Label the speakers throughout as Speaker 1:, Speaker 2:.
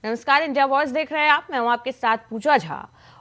Speaker 1: नमस्कार, India voice देख रहे हैं आप। मैं हूं आपके साथ पूजा झा।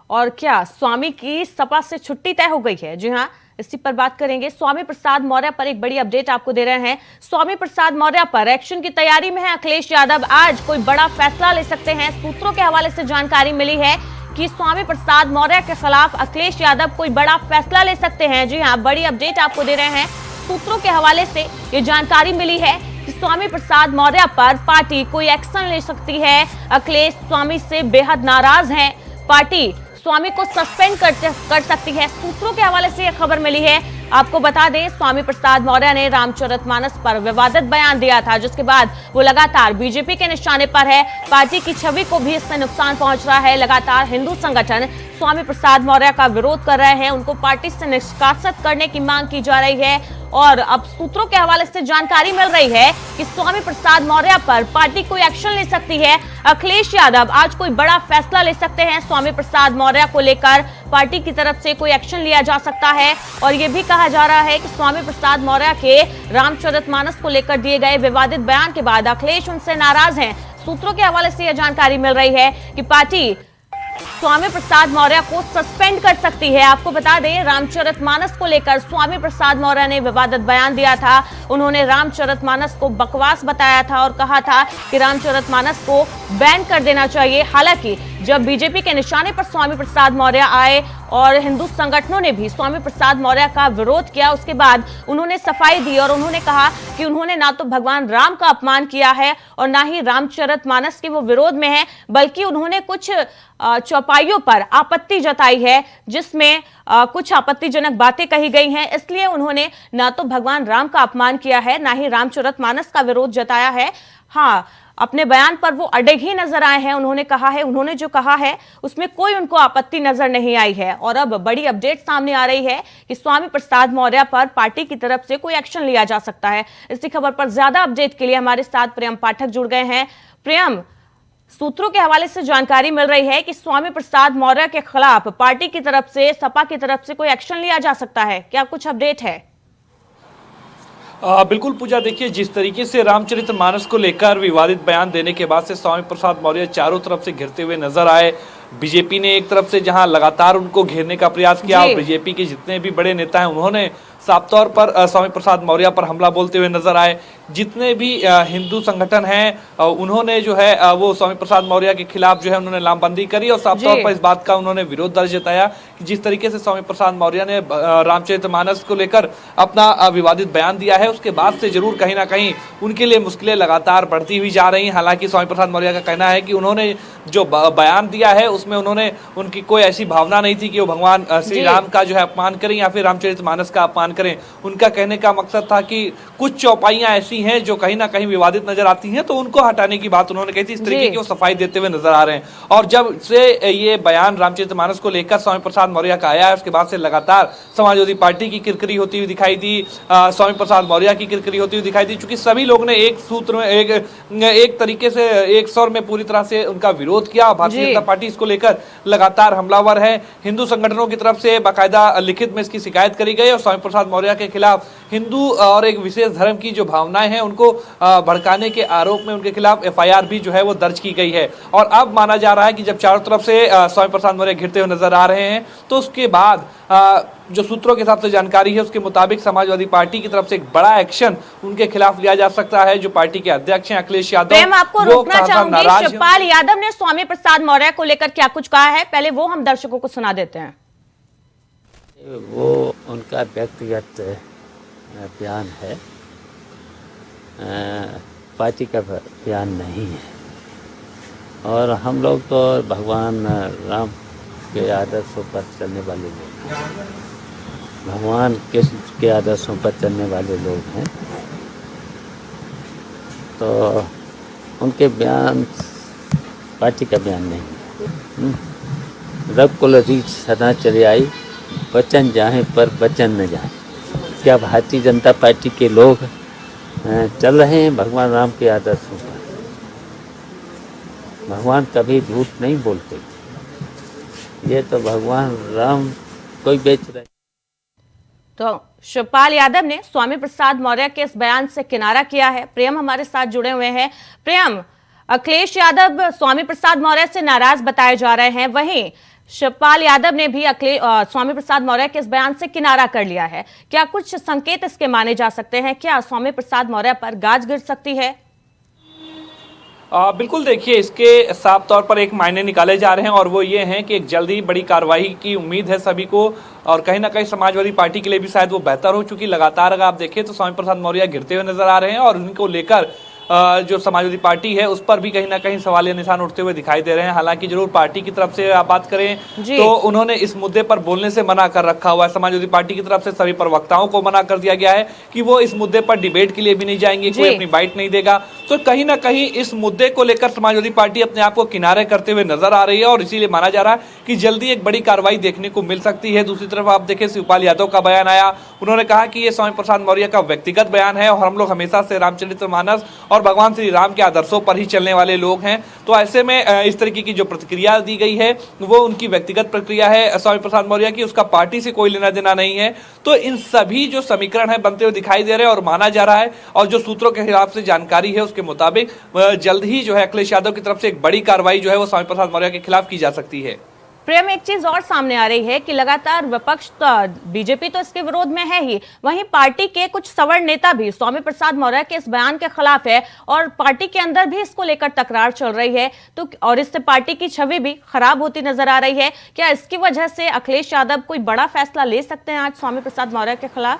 Speaker 1: और क्या स्वामी की सपा से छुट्टी तय हो गई है? जी हां, इसी पर बात करेंगे। स्वामी प्रसाद मौर्य पर एक बड़ी अपडेट आपको दे रहे हैं। स्वामी प्रसाद मौर्य पर एक्शन की तैयारी में है अखिलेश यादव। आज कोई बड़ा फैसला ले सकते हैं। सूत्रों के हवाले से जानकारी मिली है कि स्वामी प्रसाद मौर्य के खिलाफ अखिलेश यादव कोई बड़ा फैसला ले सकते हैं। जी हां, बड़ी अपडेट आपको दे रहे हैं। सूत्रों के हवाले से ये जानकारी मिली है कि स्वामी प्रसाद मौर्य पर पार्टी कोई एक्शन ले सकती है। अखिलेश स्वामी से बेहद नाराज हैं। पार्टी स्वामी को सस्पेंड कर सकती है। सूत्रों के हवाले से यह खबर मिली है। आपको बता दें, स्वामी प्रसाद मौर्य ने रामचरितमानस पर विवादित बयान दिया था, जिसके बाद वो लगातार बीजेपी के निशाने पर है। पार्टी की छवि को भी इससे नुकसान पहुंच रहा है। लगातार हिंदू संगठन स्वामी प्रसाद मौर्य का विरोध कर रहे हैं। उनको पार्टी से निष्कासित करने की मांग की जा रही है। और अब सूत्रों के हवाले से जानकारी मिल रही है कि स्वामी प्रसाद मौर्य पर पार्टी कोई एक्शन ले सकती है। अखिलेश यादव आज कोई बड़ा फैसला ले सकते हैं। स्वामी प्रसाद मौर्य को लेकर पार्टी की तरफ से कोई एक्शन लिया जा सकता है। और यह भी कहा जा रहा है कि स्वामी प्रसाद मौर्य के रामचरितमानस को लेकर दिए गए विवादित बयान के बाद अखिलेश उनसे नाराज हैं। सूत्रों के हवाले से यह जानकारी मिल रही है कि पार्टी स्वामी प्रसाद मौर्य को सस्पेंड कर सकती है। आपको बता दें, रामचरितमानस को लेकर स्वामी प्रसाद मौर्य ने विवादित बयान दिया था। उन्होंने रामचरितमानस को बकवास बताया था और कहा था कि रामचरितमानस को बैन कर देना चाहिए। हालांकि जब बीजेपी के निशाने पर स्वामी प्रसाद मौर्य आए और हिंदू संगठनों ने भी स्वामी प्रसाद मौर्य का विरोध किया, उसके बाद उन्होंने सफाई दी और उन्होंने कहा कि उन्होंने ना तो भगवान राम का अपमान किया है और ना ही रामचरितमानस के वो विरोध में है, बल्कि उन्होंने कुछ चौपाइयों पर आपत्ति जताई है, जिसमें कुछ आपत्तिजनक बातें कही गई हैं। इसलिए उन्होंने ना तो भगवान राम का अपमान किया है, ना ही रामचरितमानस का विरोध जताया है। हाँ, अपने बयान पर वो अड़िग ही नजर आए हैं। उन्होंने जो कहा है उसमें कोई उनको आपत्ति नजर नहीं आई है। और अब बड़ी अपडेट सामने आ रही है कि स्वामी प्रसाद मौर्य पर पार्टी की तरफ से कोई एक्शन लिया जा सकता है। इसी खबर पर ज्यादा अपडेट के लिए हमारे साथ प्रियम पाठक जुड़ गए हैं। प्रियम, सूत्रों के हवाले से जानकारी मिल रही है कि स्वामी प्रसाद मौर्य के खिलाफ पार्टी की तरफ से, सपा की तरफ से कोई एक्शन लिया जा सकता है। क्या कुछ अपडेट है?
Speaker 2: बिल्कुल पूजा, देखिए जिस तरीके से रामचरितमानस को लेकर विवादित बयान देने के बाद से स्वामी प्रसाद मौर्य चारों तरफ से घिरते हुए नजर आए। बीजेपी ने एक तरफ से जहां लगातार उनको घेरने का प्रयास किया और बीजेपी के जितने भी बड़े नेता हैं उन्होंने साफ तौर पर स्वामी प्रसाद मौर्य पर हमला बोलते हुए नजर आए। जितने भी हिंदू संगठन हैं उन्होंने जो है वो स्वामी प्रसाद मौर्य के खिलाफ जो है उन्होंने लामबंदी करी और साफ तौर पर इस बात का उन्होंने विरोध दर्ज जताया कि जिस तरीके से स्वामी प्रसाद मौर्य ने रामचरितमानस को लेकर अपना विवादित बयान दिया है, उसके बाद से जरूर कहीं ना कहीं उनके लिए मुश्किलें लगातार बढ़ती हुई जा रही हैं। हालांकि स्वामी प्रसाद मौर्य का कहना है कि उन्होंने जो बयान दिया है उसमें उनकी कोई ऐसी भावना नहीं थी कि वो भगवान श्री राम का जो है अपमान करें या फिर रामचरितमानस का अपमान करें। उनका कहने का मकसद था कि कुछ चौपाइयां ऐसी हैं जो कहीं ना कहीं विवादित नजर आती हैं, तो उनको हटाने की बात उन्होंने कही थी। इस तरीके की वो सफाई देते हुए नजर आ रहे हैं। और जब से ये बयान रामचरितमानस को लेकर स्वामी प्रसाद मौर्य का आया है, उसके बाद से लगातार समाजवादी पार्टी की किरकिरी होती हुई दिखाई दी, स्वामी प्रसाद मौर्य की किरकिरी होती हुई दिखाई दी। चूंकि सभी लोग ने एक सूत्र में एक तरीके से एक स्वर में पूरी तरह से उनका विरोध किया। भारतीय जनता पार्टी इसको लेकर लगातार हमलावर है। हिंदू संगठनों की तरफ से बाकायदा लिखित में इसकी शिकायत करी गई और स्वामी प्रसाद मौर्य के खिलाफ हिंदू और एक विशेष धर्म की जो भावनाएं हैं उनको भड़काने के आरोप में उनके खिलाफ एफआईआर भी जो है वो दर्ज की गई है। और अब माना जा रहा है कि जब चारों तरफ से स्वामी प्रसाद मौर्य घिरते हुए नजर आ रहे हैं, तो उसके बाद जो सूत्रों के हिसाब से जानकारी है उसके मुताबिक समाजवादी पार्टी की तरफ से एक बड़ा एक्शन उनके खिलाफ लिया जा सकता है। जो पार्टी के अध्यक्ष हैं अखिलेश यादव,
Speaker 1: आपको रोकना चाहूंगी। शिवपाल यादव ने स्वामी प्रसाद मौर्य को लेकर क्या कुछ कहा है, पहले वो हम दर्शकों को सुना देते हैं।
Speaker 3: वो उनका व्यक्तिगत बयान है, पार्टी का बयान नहीं है। और हम लोग तो भगवान राम के आदर्शों पर चलने वाले लोग हैं, भगवान कृष्ण के आदर्शों पर चलने वाले लोग हैं। तो उनके बयान पार्टी का बयान नहीं है। रब कुल रीत सदा चले आई, वचन जाए पर वचन न जाए। क्या भारतीय जनता पार्टी के लोग चल रहे हैं भगवान राम के आदर्शों पर? भगवान कभी झूठ नहीं बोलते। ये तो भगवान राम कोई बेच रहे।
Speaker 1: तो शिवपाल यादव ने स्वामी प्रसाद मौर्य के इस बयान से किनारा किया है। प्रियम हमारे साथ जुड़े हुए हैं। प्रियम, अखिलेश यादव स्वामी प्रसाद मौर्य से नाराज बताए जा रहे हैं। वहीं शिवपाल यादव ने भी स्वामी प्रसाद मौर्य के इस बयान से किनारा कर लिया है। क्या कुछ संकेत इसके माने जा सकते हैं? क्या स्वामी प्रसाद मौर्य पर गाज गिर सकती है?
Speaker 2: बिल्कुल, देखिए इसके साफ तौर पर एक मायने निकाले जा रहे हैं और वो ये हैं कि एक जल्दी बड़ी कार्रवाई की उम्मीद है सभी को, और कहीं ना कहीं समाजवादी पार्टी के लिए भी शायद वो बेहतर हो, चूंकि लगातार अगर आप देखें तो स्वामी प्रसाद मौर्य गिरते हुए नजर आ रहे हैं और उनको लेकर जो समाजवादी पार्टी है उस पर भी कहीं ना कहीं सवालिया निशान उठते हुए दिखाई दे रहे हैं। हालांकि जरूर पार्टी की तरफ से आप बात करें तो उन्होंने इस मुद्दे पर बोलने से मना कर रखा हुआ है। समाजवादी पार्टी की तरफ से सभी प्रवक्ताओं को मना कर दिया गया है कि वो इस मुद्दे पर डिबेट के लिए भी नहीं जाएंगे, कोई अपनी बाइट नहीं देगा। तो कहीं ना कहीं इस मुद्दे को लेकर समाजवादी पार्टी अपने आप को किनारे करते हुए नजर आ रही है और इसीलिए माना जा रहा है कि जल्दी एक बड़ी कार्रवाई देखने को मिल सकती है। दूसरी तरफ आप देखें शिवपाल यादव का बयान आया, उन्होंने कहा कि ये स्वामी प्रसाद मौर्य का व्यक्तिगत बयान है और हम लोग हमेशा से रामचरितमानस और भगवान श्री राम के आदर्शों पर ही चलने वाले लोग हैं। तो ऐसे में इस तरीके की जो प्रतिक्रिया दी गई है वो उनकी व्यक्तिगत प्रक्रिया है स्वामी प्रसाद मौर्य की, उसका पार्टी से कोई लेना देना नहीं है। तो इन सभी जो समीकरण है बनते हुए दिखाई दे रहे हैं और माना जा रहा है, और जो सूत्रों के हिसाब से जानकारी है उसके मुताबिक जल्द ही जो है अखिलेश यादव की तरफ से एक बड़ी कार्रवाई जो है वो स्वामी प्रसाद मौर्य के खिलाफ की जा सकती है।
Speaker 1: प्रेम, एक चीज और सामने आ रही है कि लगातार विपक्ष बीजेपी तो इसके विरोध में है ही, वहीं पार्टी के कुछ सवर्ण नेता भी स्वामी प्रसाद मौर्य के इस बयान के खिलाफ है और पार्टी के अंदर भी इसको लेकर तकरार चल रही है। तो और इससे पार्टी की छवि भी खराब होती नजर आ रही है। क्या इसकी वजह से अखिलेश यादव कोई बड़ा फैसला ले सकते हैं आज स्वामी प्रसाद मौर्य के खिलाफ?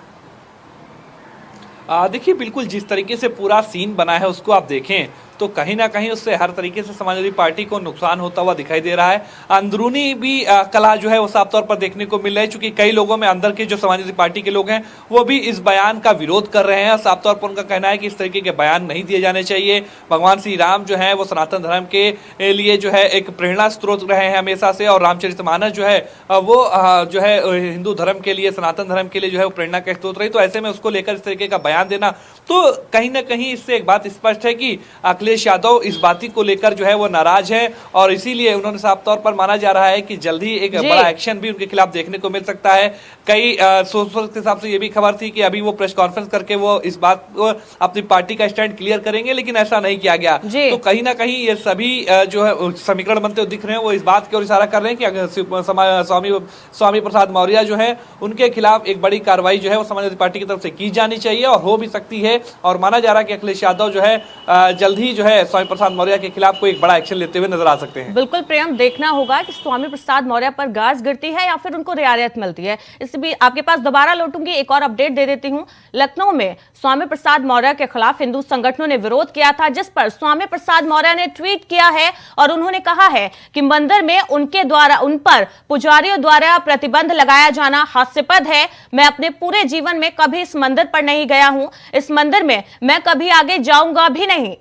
Speaker 2: देखिए बिल्कुल, जिस तरीके से पूरा सीन बना है उसको आप देखें तो कहीं ना कहीं उससे हर तरीके से समाजवादी पार्टी को नुकसान होता हुआ दिखाई दे रहा है। अंदरूनी भी कलह जो है वो साफ तौर पर देखने को मिल रहा है, क्योंकि कई लोगों में अंदर के जो समाजवादी पार्टी के लोग हैं वो भी इस बयान का विरोध कर रहे हैं। साफ तौर पर उनका कहना है कि इस तरीके के बयान नहीं दिए जाने चाहिए। भगवान श्री राम जो है वो सनातन धर्म के लिए जो है एक प्रेरणा स्रोत रहे हैं हमेशा से, और रामचरितमानस जो है वो जो है हिंदू धर्म के लिए, सनातन धर्म के लिए जो है वो प्रेरणा का स्रोत रही। तो ऐसे में उसको लेकर इस तरीके का बयान देना, तो कहीं ना कहीं इससे एक बात स्पष्ट है कि अखिलेश यादव इस बात को लेकर जो है वो नाराज है और इसीलिए उन्होंने साफ तौर पर माना जा रहा है कि जल्दी एक बड़ा एक्शन भी उनके खिलाफ देखने को मिल सकता है। कई सोर्सेस के हिसाब से ये भी खबर थी कि अभी वो प्रेस कॉन्फ्रेंस करके वो इस बात को अपनी पार्टी का स्टैंड क्लियर करेंगे, लेकिन ऐसा नहीं किया गया। तो कहीं ना कहीं ये सभी जो है समीकरण बनते हुए दिख रहे हैं वो इस बात की ओर इशारा कर रहे हैं कि अगर स्वामी प्रसाद मौर्य जो है उनके खिलाफ एक बड़ी कार्रवाई जो है वो समाजवादी पार्टी की तरफ से की जानी चाहिए और हो भी सकती है। और माना जा रहा है कि अखिलेश यादव जो है जल्द ही जो है स्वामी प्रसाद मौर्य के खिलाफ कोई एक बड़ा एक्शन लेते हुए नजर आ सकते हैं।
Speaker 1: बिल्कुल प्रेम, देखना होगा कि स्वामी प्रसाद मौर्य पर गाज गिरती है या फिर उनको रियायत मिलती है। इस भी आपके पास दोबारा लौटूंगी, एक और अपडेट दे देती हूं। लखनऊ में स्वामी प्रसाद मौर्य के खिलाफ हिंदू संगठनों ने विरोध किया था, जिस पर स्वामी प्रसाद मौर्य ने ट्वीट किया है और उन्होंने कहा है कि मंदिर में उनके द्वारा उन पर पुजारियों द्वारा प्रतिबंध लगाया जाना हास्यास्पद है। मैं अपने पूरे जीवन में कभी इस मंदिर पर नहीं गया हूं, इस मंदिर में मैं कभी आगे जाऊंगा भी नहीं।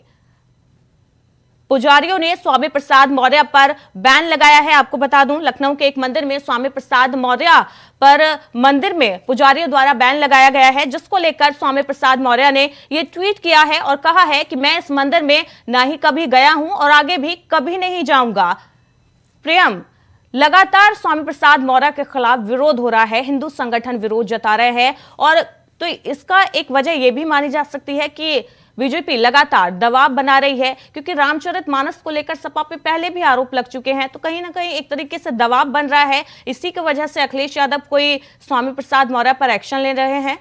Speaker 1: पुजारियों ने स्वामी प्रसाद मौर्य पर बैन लगाया है। आपको बता दूं, लखनऊ के एक मंदिर में स्वामी प्रसाद मौर्य पर मंदिर में पुजारियों द्वारा बैन लगाया गया है, जिसको लेकर स्वामी प्रसाद मौर्य ने यह ट्वीट किया है और कहा है कि मैं इस मंदिर में ना ही कभी गया हूं और आगे भी कभी नहीं जाऊंगा। प्रियम, लगातार स्वामी प्रसाद मौर्य के खिलाफ विरोध हो रहा है, हिंदू संगठन विरोध जता रहे हैं, और तो इसका एक वजह यह भी मानी जा सकती है कि बीजेपी लगातार दबाव बना रही है, क्योंकि रामचरितमानस को लेकर सपा पे पहले भी आरोप लग चुके हैं। तो कहीं ना कहीं एक तरीके से दबाव बन रहा है, इसी की वजह से अखिलेश यादव कोई स्वामी प्रसाद मौर्य पर एक्शन ले रहे हैं।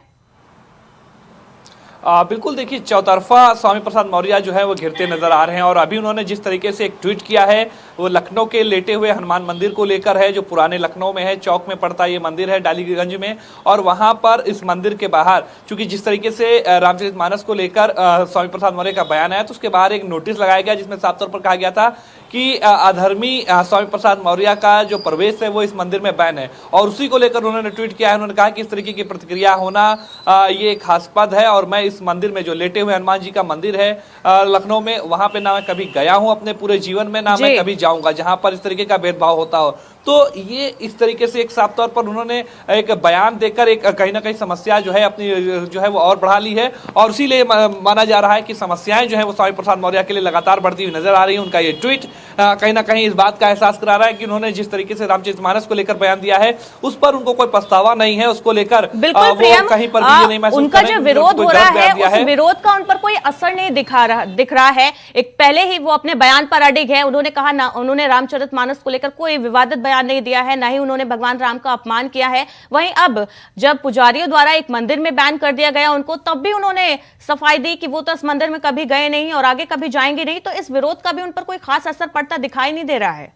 Speaker 2: बिल्कुल, देखिए चौतरफा स्वामी प्रसाद मौर्य जो है वो घिरते नजर आ रहे हैं और अभी उन्होंने जिस तरीके से एक ट्वीट किया है वो लखनऊ के लेटे हुए हनुमान मंदिर को लेकर है, जो पुराने लखनऊ में है, चौक में पड़ता ये मंदिर है डालीगंज में। और वहां पर इस मंदिर के बाहर चूंकि जिस तरीके से रामचरितमानस को लेकर स्वामी प्रसाद मौर्य का बयान आया तो उसके बाहर एक नोटिस लगाया गया जिसमें साफ तौर पर कहा गया था कि अधर्मी स्वामी प्रसाद मौर्य का जो प्रवेश है वो इस मंदिर में बैन है। और उसी को लेकर उन्होंने ट्वीट किया है। उन्होंने कहा कि इस तरीके की प्रतिक्रिया होना ये एक हास्यास्पद है और मैं इस मंदिर में जो लेटे हुए हनुमान जी का मंदिर है लखनऊ में, वहां पे ना मैं कभी गया हूं अपने पूरे जीवन में, ना मैं कभी जाऊंगा जहां पर इस तरीके का भेदभाव होता हो। तो ये इस तरीके से एक साफ तौर पर उन्होंने एक बयान देकर एक कहीं ना कहीं समस्या जो है अपनी जो है वो और बढ़ा ली है और इसीलिए माना जा रहा है कि समस्याएं जो है वो स्वामी प्रसाद मौर्य के लिए लगातार बढ़ती हुई नजर आ रही है। उनका ये ट्वीट कहीं ना कहीं इस बात का एहसास करा रहा है कि उन्होंने जिस तरीके से रामचरितमानस को लेकर बयान दिया है उस पर उनको कोई पछतावा नहीं है, उसको लेकर
Speaker 1: बिल्कुल प्रियम,
Speaker 2: कहीं पर भी ये नहीं महसूस
Speaker 1: उनका जो विरोध हो रहा है उस विरोध का उन पर कोई असर नहीं दिख रहा है। एक पहले ही वो अपने बयान पर अडिग है, उन्होंने कहा ना, उन्होंने रामचरितमानस को लेकर कोई विवादित बयान नहीं दिया है, ना ही उन्होंने भगवान राम का अपमान किया है। वहीं अब जब पुजारियों द्वारा एक मंदिर में बैन कर दिया गया उनको, तब भी उन्होंने सफाई दी कि वो तो इस मंदिर में कभी गए नहीं और आगे कभी जाएंगे नहीं, तो इस विरोध का भी उन पर कोई खास असर पड़ता दिखाई नहीं दे रहा है।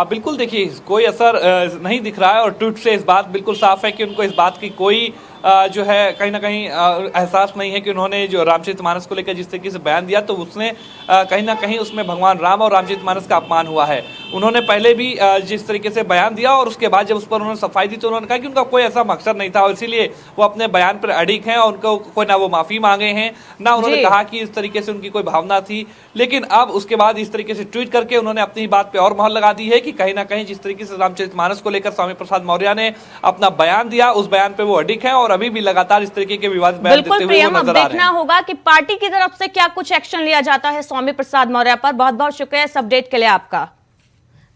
Speaker 2: बिल्कुल, देखिए कोई असर नहीं दिख रहा है और ट्वीट से इस बात बिल्कुल साफ है कि उनको इस बात की कोई जो है कहीं ना कहीं एहसास नहीं है कि उन्होंने जो रामचरितमानस को लेकर जिस तरीके से बयान दिया तो उसने कहीं ना कहीं उसमें भगवान राम और रामचरितमानस का अपमान हुआ है। उन्होंने पहले भी जिस तरीके से बयान दिया और उसके बाद जब उस पर उन्होंने सफाई दी तो उन्होंने कहा कि उनका कोई ऐसा मकसद नहीं था और इसीलिए वो अपने बयान पर अडिग हैं और उनको कोई ना वो माफी मांगे हैं, ना उन्होंने कहा कि इस तरीके से उनकी कोई भावना थी। लेकिन अब उसके बाद इस तरीके से ट्वीट करके उन्होंने अपनी बात पे और मोहर लगा दी है कि कहीं ना कहीं जिस तरीके से रामचरितमानस को लेकर स्वामी प्रसाद मौर्य ने अपना बयान दिया उस बयान पे वो अडिग हैं और अभी भी लगातार इस तरीके के विवादित बयान देते हुए वो नजर आ रहे हैं।
Speaker 1: देखना होगा कि पार्टी की तरफ से क्या कुछ एक्शन लिया जाता है स्वामी प्रसाद मौर्य पर। बहुत बहुत शुक्रिया इस अपडेट के लिए आपका।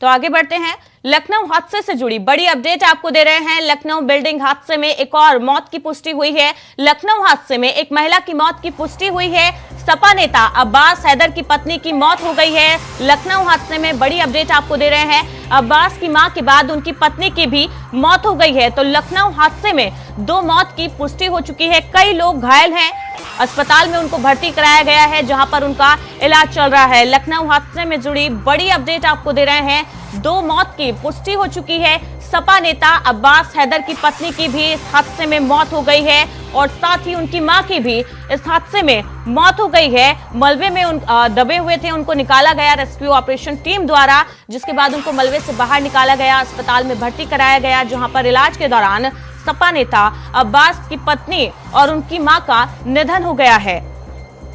Speaker 1: तो आगे बढ़ते हैं, लखनऊ हादसे से जुड़ी बड़ी अपडेट आपको दे रहे हैं। लखनऊ बिल्डिंग हादसे में एक और मौत की पुष्टि हुई है। लखनऊ हादसे में एक महिला की मौत की पुष्टि हुई है। सपा नेता अब्बास हैदर की पत्नी की मौत हो गई है। लखनऊ हादसे में बड़ी अपडेट आपको दे रहे हैं। अब्बास की मां के बाद उनकी पत्नी की भी मौत हो गई है। तो लखनऊ हादसे में 2 मौत की पुष्टि हो चुकी है। कई लोग घायल हैं, अस्पताल में उनको भर्ती कराया गया है जहां पर उनका इलाज चल रहा है। लखनऊ हादसे में जुड़ी बड़ी अपडेट आपको दे रहे हैं। 2 मौत की पुष्टि हो चुकी है। सपा नेता अब्बास हैदर की पत्नी की भी इस हादसे में मौत हो गई है और साथ ही उनकी मां की भी इस हादसे में मौत हो गई है। मलबे में दबे हुए थे, उनको निकाला गया रेस्क्यू ऑपरेशन टीम द्वारा, जिसके बाद उनको मलबे से बाहर निकाला गया, अस्पताल में भर्ती कराया गया जहां पर इलाज के दौरान सपा नेता अब्बास की पत्नी और उनकी मां का निधन हो गया है।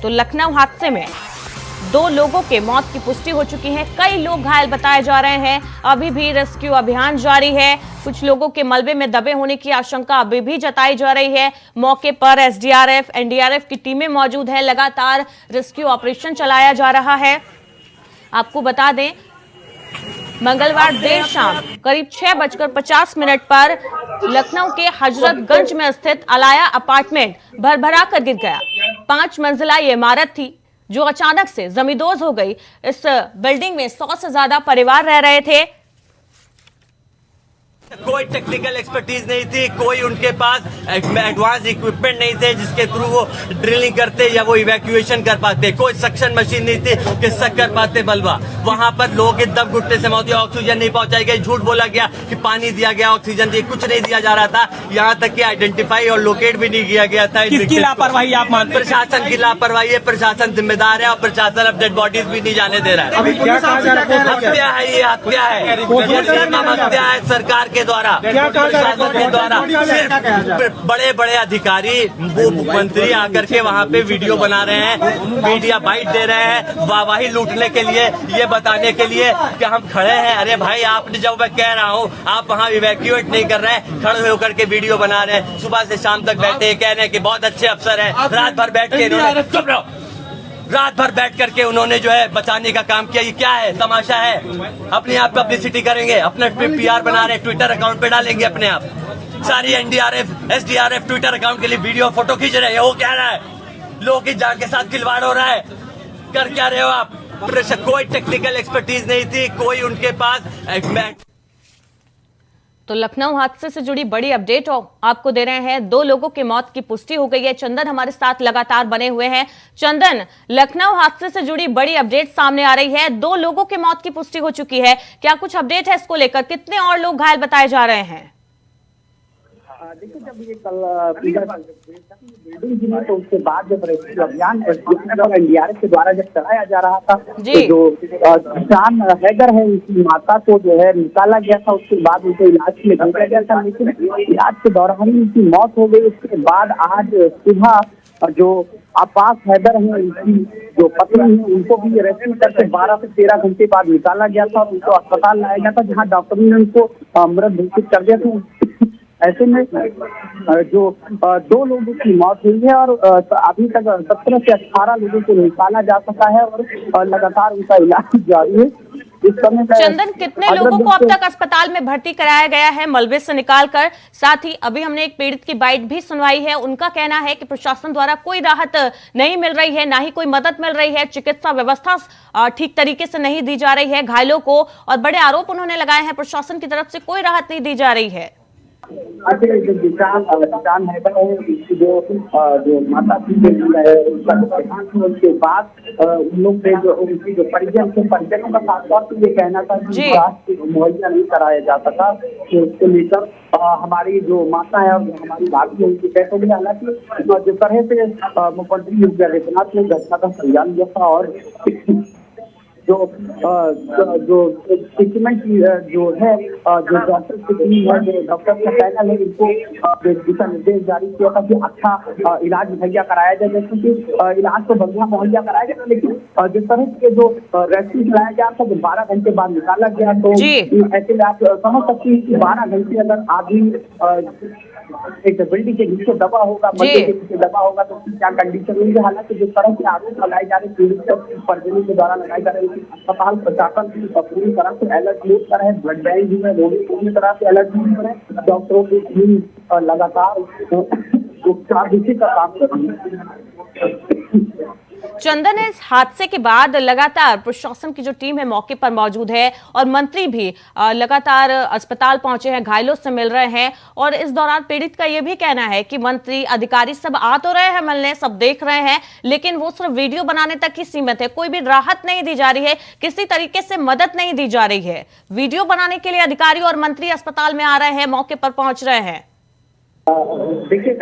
Speaker 1: तो लखनऊ हादसे में 2 लोगों के मौत की पुष्टि हो चुकी है। कई लोग घायल बताए जा रहे हैं। अभी भी रेस्क्यू अभियान जारी है। कुछ लोगों के मलबे में दबे होने की आशंका अभी भी जताई जा रही है। मौके पर एसडीआरएफ, एनडीआरएफ की टीमें मौजूद है। लगातार रेस्क्यू ऑपरेशन चलाया जा रहा है। आपको बता दें, मंगलवार देर शाम करीब 6:50 पर लखनऊ के हजरतगंज में स्थित अलाया अपार्टमेंट भरभरा कर गिर गया। 5 मंजिला ये इमारत थी जो अचानक से जमींदोज हो गई। इस बिल्डिंग में 100 से ज्यादा परिवार रह रहे थे।
Speaker 4: कोई टेक्निकल एक्सपर्टीज नहीं थी, कोई उनके पास एडवांस इक्विपमेंट नहीं थे जिसके थ्रू वो ड्रिलिंग करते या वो इवैक्यूएशन कर पाते। कोई सक्शन मशीन नहीं थी कि सक कर पाते मलबा। वहां पर लोगों के दम घुटने से मौत हुई, ऑक्सीजन नहीं पहुंचाई गई, झूठ बोला गया कि पानी दिया गया, ऑक्सीजन दिया, कुछ नहीं दिया जा रहा था। यहाँ तक कि आइडेंटिफाई और लोकेट भी नहीं किया गया था।
Speaker 5: किसकी लापरवाही आप मानते हैं?
Speaker 4: प्रशासन की लापरवाही है। प्रशासन जिम्मेदार है और प्रशासन अब डेड बॉडीज भी नहीं जाने दे रहा है। हत्या है, ये हत्या है, हत्या है सरकार के द्वारा, प्रशासन के द्वारा। सिर्फ बड़े बड़े अधिकारी, मुख्यमंत्री आकर के वहाँ पे वीडियो बना रहे हैं, मीडिया बाइट दे रहे हैं, वाहवाही लूटने के लिए, ये बताने के लिए कि हम खड़े हैं। अरे भाई, आपने जब मैं कह रहा हूँ, आप वहाँ इवैक्यूएट नहीं कर रहे हैं, खड़े होकर के वीडियो बना रहे हैं। सुबह से शाम तक बैठे कह रहे हैं कि बहुत अच्छे अफसर हैं। रात भर बैठ के इन्होंने, चुप रहो, रात भर बैठ करके उन्होंने जो है बचाने का काम किया। ये क्या है? तमाशा है। अपने आप पब्लिसिटी करेंगे, अपना पीआर बना रहे हैं, ट्विटर अकाउंट पे डालेंगे अपने आप। सारी एनडीआरएफ, एसडीआरएफ ट्विटर अकाउंट के लिए वीडियो फोटो खींच रहे हैं। वो क्या रहा है? लोगों की जान के साथ खिलवाड़ हो रहा है। कर क्या रहे हो आप? कोई टेक्निकल एक्सपर्टीज नहीं थी, कोई उनके पास।
Speaker 1: तो लखनऊ हादसे से जुड़ी बड़ी अपडेट आपको दे रहे हैं। 2 लोगों की मौत की पुष्टि हो गई है। चंदन हमारे साथ लगातार बने हुए हैं। चंदन, लखनऊ हादसे से जुड़ी बड़ी अपडेट सामने आ रही है। 2 लोगों की मौत की पुष्टि हो चुकी है। क्या कुछ अपडेट है इसको लेकर? कितने और लोग घायल बताए जा रहे हैं?
Speaker 6: देखिए, जब ये कल बिल्डिंग गिरी तो उसके बाद जब रेस्क्यू अभियान और एनडीआरएफ के द्वारा जब चलाया जा रहा था तो जो किसान हैदर है उनकी माता को जो है निकाला गया था। उसके बाद उनको इलाज के लिए भेजा गया था, लेकिन इलाज के दौरान ही उनकी मौत हो गई। उसके बाद आज सुबह जो अब्बास हैदर है, उनकी जो पत्नी है, उनको भी रेस्क्यू करके 12 से 13 घंटे बाद निकाला गया था और उनको अस्पताल लाया गया था, जहाँ डॉक्टरों ने उनको मृत घोषित कर दिया था। ऐसे में जो 2 लोगों की मौत हुई है और अभी तक 17 से 18 लोगों को निकाला जा सका है और लगातार उनका इलाज जारी है। इस समय
Speaker 1: चंदन, कितने लोगों को अब तक अस्पताल में भर्ती कराया गया है मलबे से निकालकर? साथ ही अभी हमने एक पीड़ित की बाइट भी सुनवाई है, उनका कहना है कि प्रशासन द्वारा कोई राहत नहीं मिल रही है, ना ही कोई मदद मिल रही है, चिकित्सा व्यवस्था ठीक तरीके से नहीं दी जा रही है घायलों को, और बड़े आरोप उन्होंने लगाए हैं प्रशासन की तरफ से कोई राहत नहीं दी जा रही है।
Speaker 6: जो किसान है जो माता पिता है उसका उसके बाद उन लोग ने जो उनकी जो परिजनों का खास तौर पर ये कहना था कि स्वास्थ्य मुहैया नहीं कराया जा सका, तो उसको लेकर हमारी जो माता है और हमारी भाभी है उनकी कहते हुए, हालांकि जिस तरह से मुख्यमंत्री योगी आदित्यनाथ ने घटना का संज्ञान लिया था और जो ट्रीटमेंट जो है जो डॉक्टर की टीम है, जो डॉक्टर का पैनल है, इनको दिशा निर्देश जारी किया था कि अच्छा इलाज मुहैया कराया जाए, जैसे कि इलाज तो बढ़िया मुहैया कराया गया, लेकिन जिस तरह के जो रेस्क्यू चलाया गया था, जो 12 घंटे बाद निकाला गया, तो ऐसे में आप समझ सकते हैं कि 12 घंटे अगर आदमी एक बिल्डिंग के नीचे दबा होगा, मंदिर के नीचे दबा होगा, तो उसकी क्या कंडीशन होगी। हालांकि जिस तरह के आरोप लगाए जा रहे पीड़ित परिजनों के द्वारा लगाए जा रहे हैं, अस्पताल प्रशासन पूरी तरह से अलर्ट मोड पर है, ब्लड बैंक भी है, वो भी पूरी तरह से अलर्ट मोड पर है, डॉक्टरों की टीम लगातार उपचार का काम कर रही है।
Speaker 1: चंदन, इस हादसे के बाद लगातार प्रशासन की जो टीम है मौके पर मौजूद है और मंत्री भी लगातार अस्पताल पहुंचे हैं, घायलों से मिल रहे हैं, और इस दौरान पीड़ित का यह भी कहना है कि मंत्री अधिकारी सब आ तो रहे हैं मिलने, सब देख रहे हैं, लेकिन वो सिर्फ वीडियो बनाने तक ही सीमित है, कोई भी राहत नहीं दी जा रही है, किसी तरीके से मदद नहीं दी जा रही है। वीडियो बनाने के लिए अधिकारी और मंत्री अस्पताल में आ रहे हैं, मौके पर पहुंच रहे हैं।
Speaker 6: देखिए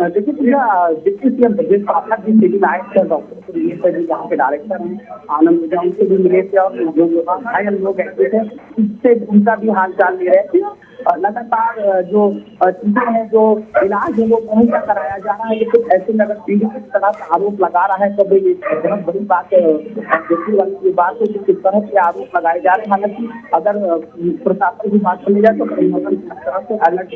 Speaker 6: डिप्टी सीएम ब्रजेश पाठक जी दिल्ली में आए थे, डॉक्टर जी यहाँ के डायरेक्टर हैं आनंद ओझा, उनसे भी मिले थे और जो घायल लोग ऐसे थे उससे उनका भी हाल चाल ले रहे थे। लगातार जो चीजें हैं, जो इलाज है वो मुहैया कराया जा रहा है, लेकिन ऐसे में अगर पीड़ित इस तरह का आरोप लगा रहा है तो ये बहुत बड़ी बात देखने वाली ये बात है कि किस तरह के आरोप लगाए जा रहे हैं। हालांकि अगर प्रशासन की बात करने जाए तो तरह से अलर्ट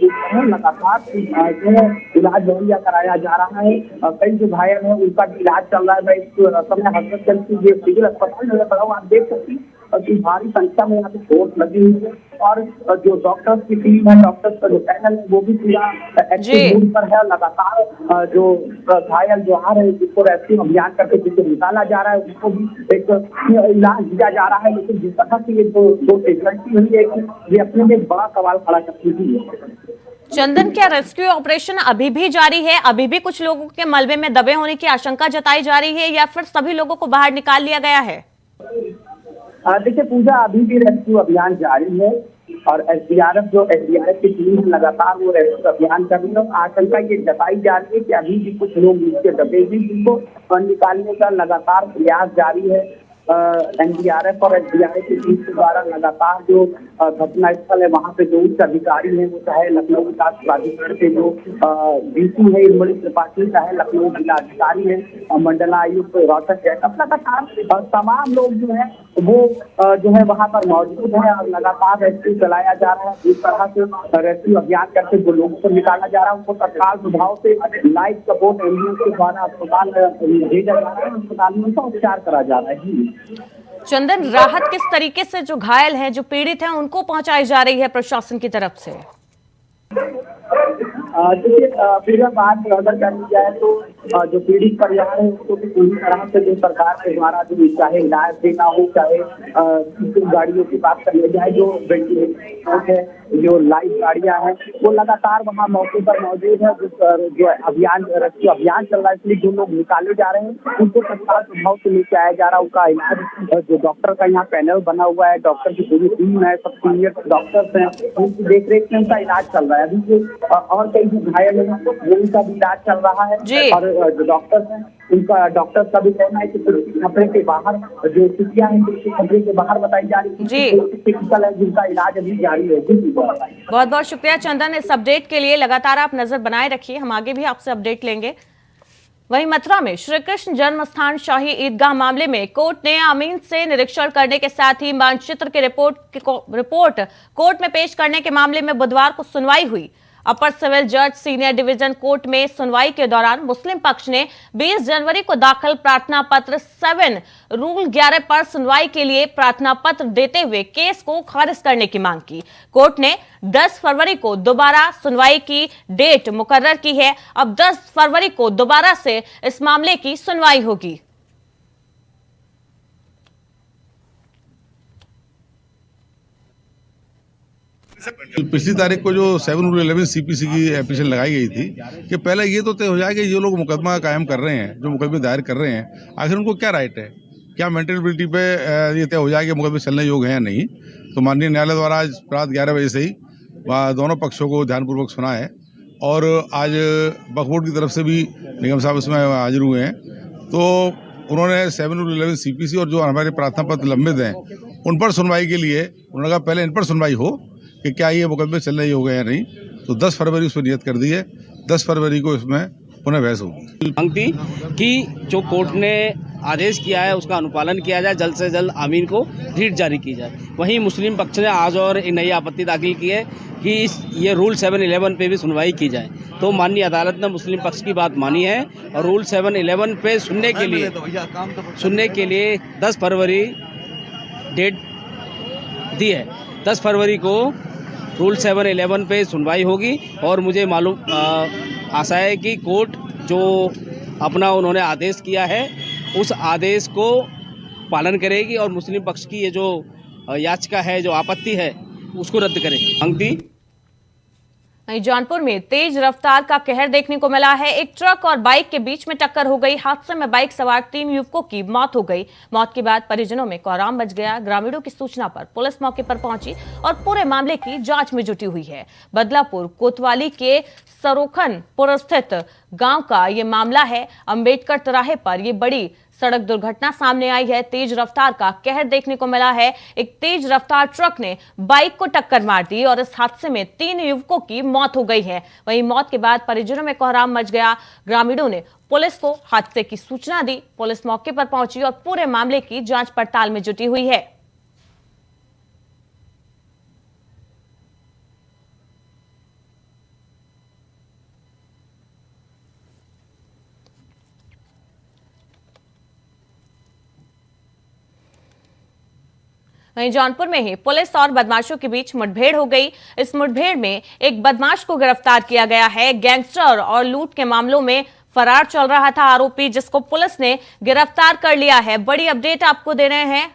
Speaker 6: लगातार जो है इलाज मुहैया कराया जा रहा है। कई जो घायल है उनका भी इलाज चल रहा है। मैं इस समय हॉस्पिटल की जो सिविल अस्पताल में खड़ा हूँ, आप देख सकती हैं कि भारी संख्या में यहाँ पे फोर्स लगी हुई है और जो डॉक्टर्स की टीम है, डॉक्टर्स का जो पैनल है वो भी पूरा एक्टिव मोड पर है। लगातार जो घायल जो आ रहे हैं जिसको रेस्क्यू अभियान करके जिसको निकाला जा रहा है उसको भी एक इलाज दिया जा रहा है, लेकिन जिस तरह की ये दो गलती हुई है कि ये अपने में एक बड़ा सवाल खड़ा करती है।
Speaker 1: चंदन, क्या रेस्क्यू ऑपरेशन अभी भी जारी है? अभी भी कुछ लोगों के मलबे में दबे होने की आशंका जताई जा रही है या फिर सभी लोगों को बाहर निकाल लिया गया है?
Speaker 6: देखिए पूजा, अभी भी रेस्क्यू अभियान जारी है और एसडीआरएफ की टीम लगातार वो रेस्क्यू अभियान कर रही है। आशंका ये जताई जा रही है कि अभी भी कुछ लोग नीचे दबे हुए जिनको निकालने का लगातार प्रयास जारी है। एनडीआरएफ और एसडीआरएफ की टीम के द्वारा लगातार जो घटना स्थल है वहाँ पे जो उच्च अधिकारी है, वो चाहे लखनऊ विकास प्राधिकरण के जो डीसी है इरमणी त्रिपाठी, चाहे लखनऊ जिलाधिकारी है, मंडलायुक्त रोहतक जैकब, लगातार तमाम लोग जो है वो जो है वहाँ पर मौजूद है और लगातार रेस्क्यू चलाया जा रहा है। इस तरह से रेस्क्यू अभियान करके जो लोगों को निकाला जा रहा है उनको तत्काल प्रभाव से लाइफ सपोर्ट एम्बुलेंस के द्वारा अस्पताल भेजा जा रहा है, अस्पताल में उनका उपचार करा जा रहा है।
Speaker 1: चंदन, राहत किस तरीके से जो घायल हैं, जो पीड़ित हैं, उनको पहुंचाई जा रही है प्रशासन की तरफ से?
Speaker 6: फिर बात अगर कर ली जाए तो जो पीड़ित परिवार है उसको भी पूरी तरह से जो सरकार के द्वारा जो चाहे इलाज देना हो, चाहे गाड़ियों की बात कर ली जाए, जो वेंटिलेटर है, जो लाइव गाड़ियां हैं, वो लगातार वहाँ मौके पर मौजूद है। जो अभियान रेस्क्यू अभियान चल रहा है, इसलिए जो लोग निकाले जा रहे हैं उनको तत्काल प्रभाव से लेके आया जा रहा है। उनका इलाज जो डॉक्टर का यहाँ पैनल बना हुआ है, डॉक्टर की पूरी टीम है, सब सीनियर डॉक्टर्स हैं, उनकी देखरेख में उनका इलाज चल रहा है। अभी और कई जो घायल है उनका भी इलाज चल रहा है और जो डॉक्टर्स हैं उनका डॉक्टर्स का भी कहना है कि खतरे के बाहर जो स्थितियां हैं खतरे के बाहर बताई जा रही है, जिनका इलाज अभी जारी है।
Speaker 1: बहुत बहुत शुक्रिया चंदन इस अपडेट के लिए। लगातार आप नजर बनाए रखिए, हम आगे भी आपसे अपडेट लेंगे। वहीं मथुरा में श्री कृष्ण जन्मस्थान शाही ईदगाह मामले में कोर्ट ने अमीन से निरीक्षण करने के साथ ही मानचित्र के रिपोर्ट कोर्ट में पेश करने के मामले में बुधवार को सुनवाई हुई। अपर सिविल जज सीनियर डिवीजन कोर्ट में सुनवाई के दौरान मुस्लिम पक्ष ने 20 जनवरी को दाखिल प्रार्थना पत्र 7 रूल 11 पर सुनवाई के लिए प्रार्थना पत्र देते हुए केस को खारिज करने की मांग की। कोर्ट ने 10 फरवरी को दोबारा सुनवाई की डेट मुकर्रर की है। अब 10 फरवरी को दोबारा से इस मामले की सुनवाई होगी।
Speaker 5: पिछली तारीख को जो 7 रूल 11 सीपीसी की एप्लीकेशन लगाई गई थी कि पहले ये तो तय हो जाए कि ये लोग मुकदमा कायम कर रहे हैं, जो मुकदमे दायर कर रहे हैं, आखिर उनको क्या राइट है, क्या मेंटेलिटी पे ये तय हो जाए कि मुकदमे चलने योग्य हैं या नहीं। तो माननीय न्यायालय द्वारा आज रात 11 बजे से ही दोनों पक्षों को ध्यानपूर्वक सुना है और आज वक्फ बोर्ड की तरफ से भी निगम साहब इसमें हाजिर हुए हैं। तो उन्होंने 7 रूल 11 सीपीसी और जो हमारे प्रार्थना पत्र लंबित हैं उन पर सुनवाई के लिए उन्होंने कहा पहले इन पर सुनवाई हो कि क्या ये मुकदमे चलने योग्य है या नहीं। तो 10 फरवरी उसमें नियत कर दी है, 10 फरवरी को इसमें पुनः बहस होगी।
Speaker 7: मांग थी कि जो कोर्ट ने आदेश किया है उसका अनुपालन किया जाए, जल्द से जल्द आमीन को रीट जारी की जाए। वहीं मुस्लिम पक्ष ने आज और एक नई आपत्ति दाखिल की है कि ये रूल 7-11 पे भी सुनवाई की जाए। तो माननीय अदालत ने मुस्लिम पक्ष की बात मानी है और रूल 7-11 पे सुनने के लिए 10 फरवरी डेट दी है। 10 फरवरी को रूल 7-11 पे सुनवाई होगी और मुझे मालूम आशा है कि कोर्ट जो अपना उन्होंने आदेश किया है उस आदेश को पालन करेगी और मुस्लिम पक्ष की ये जो याचिका है, जो आपत्ति है, उसको रद्द करेगी। मांग थी।
Speaker 1: वहीं जौनपुर में तेज रफ्तार का कहर देखने को मिला है। एक ट्रक और बाइक के बीच में टक्कर हो गई। हादसे में बाइक सवार 3 युवकों की मौत हो गई। मौत के बाद परिजनों में कोहराम मच गया। ग्रामीणों की सूचना पर पुलिस मौके पर पहुंची और पूरे मामले की जांच में जुटी हुई है। बदलापुर कोतवाली के सरोखनपुर स्थित गांव का ये मामला है। अंबेडकर तिराहे पर ये बड़ी सड़क दुर्घटना सामने आई है। तेज रफ्तार का कहर देखने को मिला है। एक तेज रफ्तार ट्रक ने बाइक को टक्कर मार दी और इस हादसे में 3 युवकों की मौत हो गई है। वहीं मौत के बाद परिजनों में कोहराम मच गया। ग्रामीणों ने पुलिस को हादसे की सूचना दी। पुलिस मौके पर पहुंची और पूरे मामले की जांच पड़ताल में जुटी हुई है। वहीं जौनपुर में ही पुलिस और बदमाशों के बीच मुठभेड़ हो गई। इस मुठभेड़ में एक बदमाश को गिरफ्तार किया गया है। गैंगस्टर और लूट के मामलों में फरार चल रहा था आरोपी, जिसको पुलिस ने गिरफ्तार कर लिया है। बड़ी अपडेट आपको दे रहे हैं।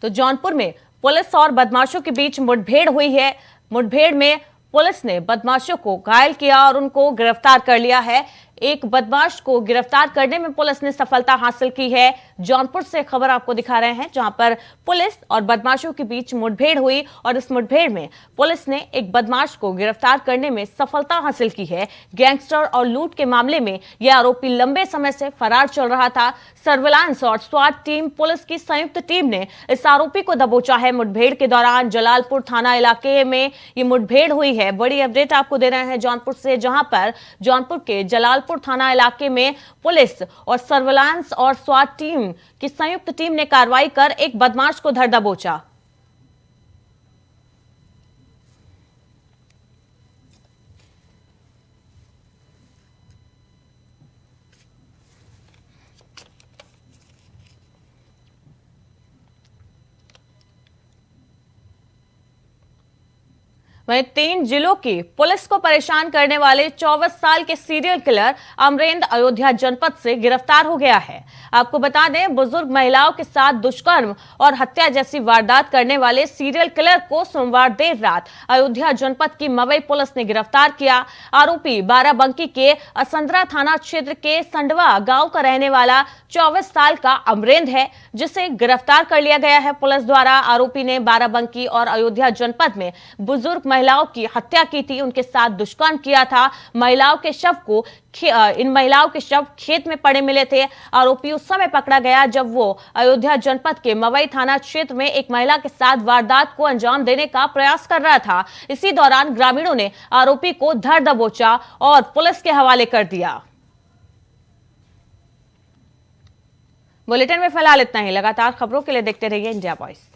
Speaker 1: तो जौनपुर में पुलिस और बदमाशों के बीच मुठभेड़ हुई है। मुठभेड़ में पुलिस ने बदमाशों को घायल किया और उनको गिरफ्तार कर लिया है। एक बदमाश को गिरफ्तार करने में पुलिस ने सफलता हासिल की है। जौनपुर से खबर आपको दिखा रहे हैं, जहां पर पुलिस और बदमाशों के बीच मुठभेड़ हुई और इस मुठभेड़ में पुलिस ने एक बदमाश को गिरफ्तार करने में सफलता हासिल की है। गैंगस्टर और लूट के मामले में यह आरोपी लंबे समय से फरार चल रहा था। सर्विलांस और स्वाट टीम, पुलिस की संयुक्त टीम ने इस आरोपी को दबोचा है। मुठभेड़ के दौरान जलालपुर थाना इलाके में ये मुठभेड़ हुई है। बड़ी अपडेट आपको दे रहे हैं जौनपुर से, जहां पर जौनपुर के जलालपुर थाना इलाके में पुलिस और सर्विलांस और स्वाट टीम की संयुक्त टीम ने कार्रवाई कर एक बदमाश को धर दबोचा। वहीं 3 जिलों की पुलिस को परेशान करने वाले 24 साल के सीरियल किलर अमरेंद्र अयोध्या जनपद से गिरफ्तार हो गया है। आपको बता दें, बुजुर्ग महिलाओं के साथ दुष्कर्म और हत्या जैसी वारदात करने वाले सीरियल किलर को सोमवार देर रात अयोध्या जनपद की मवई पुलिस ने गिरफ्तार किया। आरोपी बाराबंकी के असंदरा थाना क्षेत्र के संडवा गांव का रहने वाला 24 साल का अमरेंद्र है, जिसे गिरफ्तार कर लिया गया है पुलिस द्वारा। आरोपी ने बाराबंकी और अयोध्या जनपद में बुजुर्ग महिलाओं की हत्या की थी, उनके साथ दुष्कर्म किया था। इन महिलाओं के शव खेत में पड़े मिले थे। आरोपी उस समय पकड़ा गया जब वो अयोध्या जनपद के मवई थाना क्षेत्र में एक महिला के साथ वारदात को अंजाम देने का प्रयास कर रहा था। इसी दौरान ग्रामीणों ने आरोपी को धर दबोचा और पुलिस के हवाले कर दिया। बुलेटिन में फिलहाल इतना ही। लगातार खबरों के लिए देखते रहिए इंडिया वॉइस।